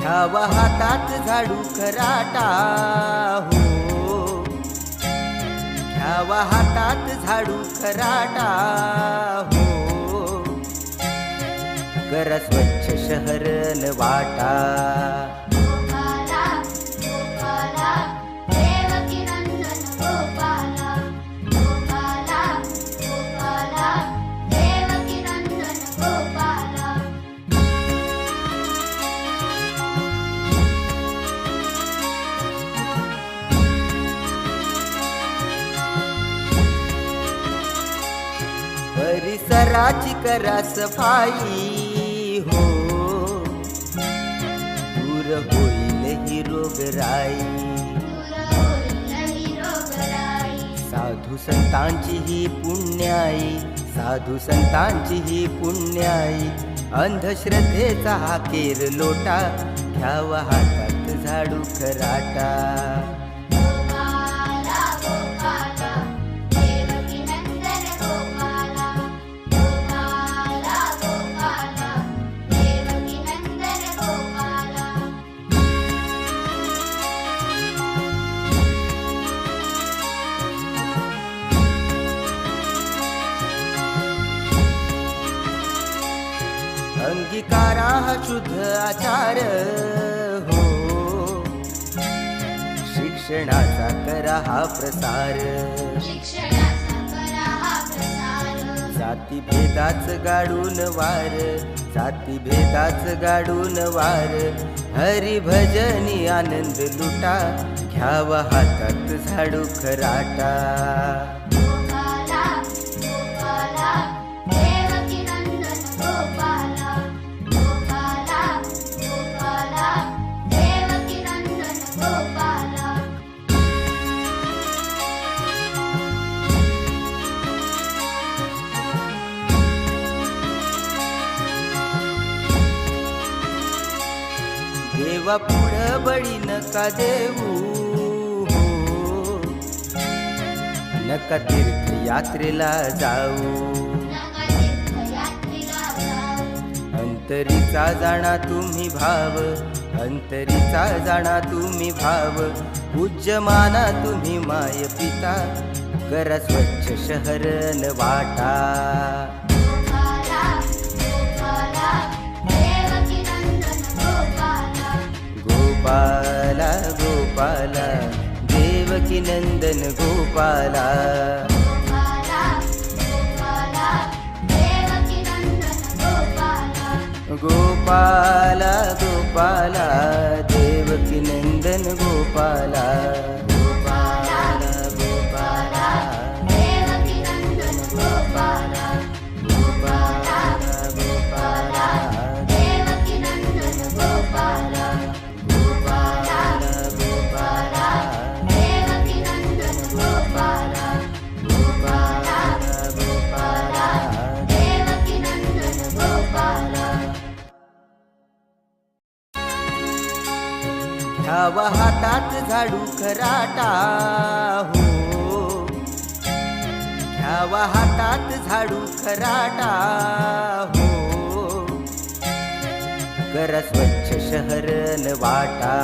घ्यावा हातात झाडू खराटा हो, घ्यावा हातात झाडू खराटा हो, करा स्वच्छ शहर न वाटा. परिसराची करा सफाई हो, दूर होईल ही रोगराई. साधू संतांची ही पुण्याई, साधू संतांची ही पुण्याई. अंधश्रद्धेचा हा केर लोटा, घ्यावा हातात झाडू खराटा. अंगीकारा हा शुद्ध आचार हो, शिक्षणाचा करा हा प्रसार. जाती भेदाच गाडून वार, जाती भेदाच गाडून वार. हरिभजनी आनंद लुटा, घ्यावा हातात झाडू खराटा. देवा पुढं बळी नका देऊ हो, नका तीर्थयात्रेला जाऊ. अंतरीचा जाणा तुम्ही भाव, अंतरीचा जाणा तुम्ही भाव. पूज्यमाना तुम्ही माय पिता, करा स्वच्छ शहर न वाटा. गोपाला गोपाला देवकी नंदन गोपाला. गोपाला गोपाला देवकी नंदन गोपाला. गोपाला गोपाला देवकी नंदन गोपाला. गोपाला गोपाला देवकी नंदन गोपाला. घ्यावा हातात झाडू खराटा हो, घ्यावा हातात झाडू खराटा हो, करा स्वच्छ शहर न वाटा.